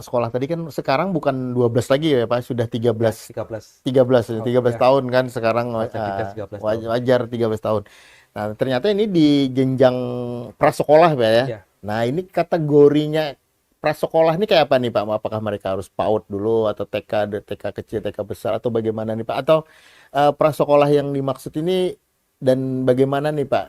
sekolah tadi kan sekarang bukan 12 lagi ya Pak, sudah 13 13 13 ya, tahun kan sekarang wajar digas 13 tahun. wajar 13 tahun. Nah, ternyata ini di jenjang prasekolah Pak ya. Ya, Nah, ini kategorinya prasekolah ini kayak apa nih Pak? Apakah mereka harus PAUD dulu atau TK kecil, TK besar atau bagaimana nih Pak? Atau prasekolah yang dimaksud ini dan bagaimana nih Pak?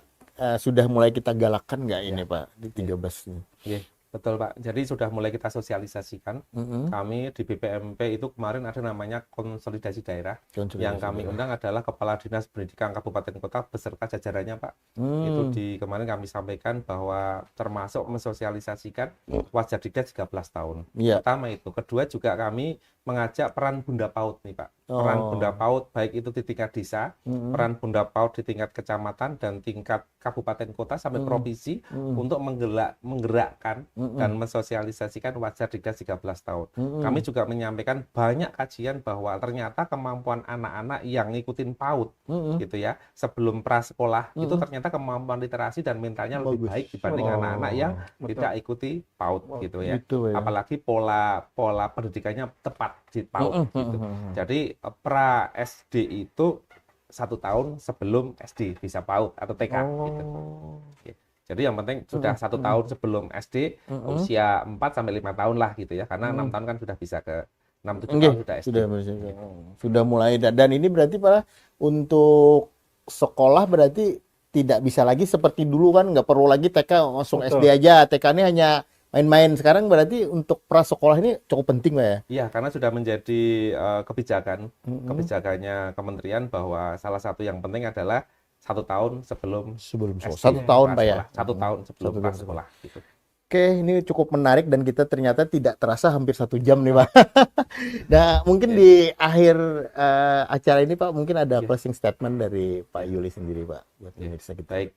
Sudah mulai kita galakkan nggak ini ya, Pak di 13 ini? ya, betul Pak. Jadi sudah mulai kita sosialisasikan. Mm-mm. Kami di BPMP itu kemarin ada namanya konsolidasi daerah. Yang kami undang adalah Kepala Dinas Pendidikan Kabupaten Kota beserta jajarannya Pak. Itu kemarin kami sampaikan bahwa termasuk mensosialisasikan wajar digas 13 tahun. Iya. Pertama itu. Kedua juga kami mengajak peran Bunda PAUD nih Pak. Peran Bunda PAUD baik itu di tingkat desa, peran Bunda PAUD di tingkat kecamatan dan tingkat kabupaten kota sampai provinsi untuk menggerakkan dan mensosialisasikan wajar digas 13 tahun. Kami juga menyampaikan banyak kajian bahwa ternyata kemampuan anak-anak yang ngikutin PAUD gitu ya, sebelum prasekolah itu ternyata kemampuan literasi dan mentalnya lebih baik dibanding anak-anak yang tidak ikuti PAUD gitu ya. Gitu ya. Apalagi pola pendidikannya tepat di PAUD gitu. Jadi pra SD itu 1 tahun sebelum SD bisa PAUD atau TK gitu. Jadi yang penting sudah 1 tahun sebelum SD, usia 4 sampai 5 tahun lah gitu ya. Karena 6 tahun kan sudah bisa ke 6-7 tahun sudah SD. Sudah mulai dan ini berarti Pak untuk sekolah berarti tidak bisa lagi seperti dulu kan, nggak perlu lagi TK langsung SD aja. TK ini hanya main-main. Sekarang berarti untuk prasekolah ini cukup penting Pak ya? Iya, karena sudah menjadi kebijakannya kementerian bahwa salah satu yang penting adalah 1 tahun sebelum SD, 1 tahun Pak ya? 1 tahun sebelum prasekolah gitu. Oke, ini cukup menarik dan kita ternyata tidak terasa hampir 1 jam nih Pak. Nah, mungkin di akhir acara ini Pak, mungkin ada closing statement dari Pak Yuli sendiri Pak. Buat pemirsa kita. Baik,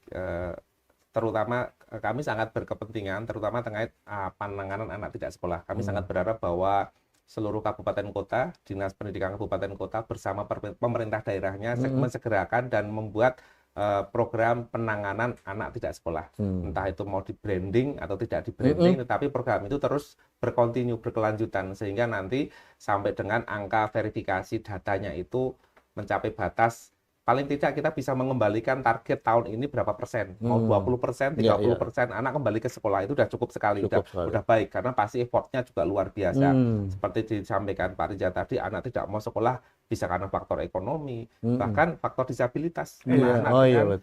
terutama kami sangat berkepentingan, terutama terkait penanganan anak tidak sekolah. Kami sangat berharap bahwa seluruh kabupaten kota, Dinas Pendidikan Kabupaten Kota bersama pemerintah daerahnya mensegerakan dan membuat program penanganan anak tidak sekolah. Entah itu mau di branding atau tidak di branding, tetapi program itu terus berkelanjutan sehingga nanti sampai dengan angka verifikasi datanya itu mencapai batas. Paling tidak kita bisa mengembalikan target tahun ini berapa persen. Mau 20%, 30%, anak kembali ke sekolah itu sudah cukup sekali. Udah baik, karena pasti effortnya juga luar biasa. Seperti disampaikan Pak Rija tadi, anak tidak mau sekolah bisa karena faktor ekonomi, bahkan faktor disabilitas. Anak dengan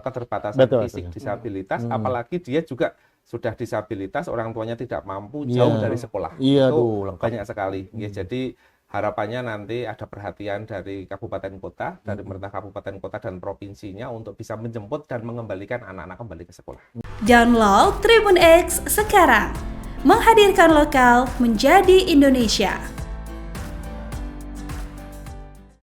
keterbatasan fisik disabilitas, apalagi dia juga sudah disabilitas, orang tuanya tidak mampu, jauh dari sekolah. Itu banyak sekali. Jadi harapannya nanti ada perhatian dari kabupaten kota, dari pemerintah kabupaten kota dan provinsinya untuk bisa menjemput dan mengembalikan anak-anak kembali ke sekolah. Download Tribun X sekarang, menghadirkan lokal menjadi Indonesia.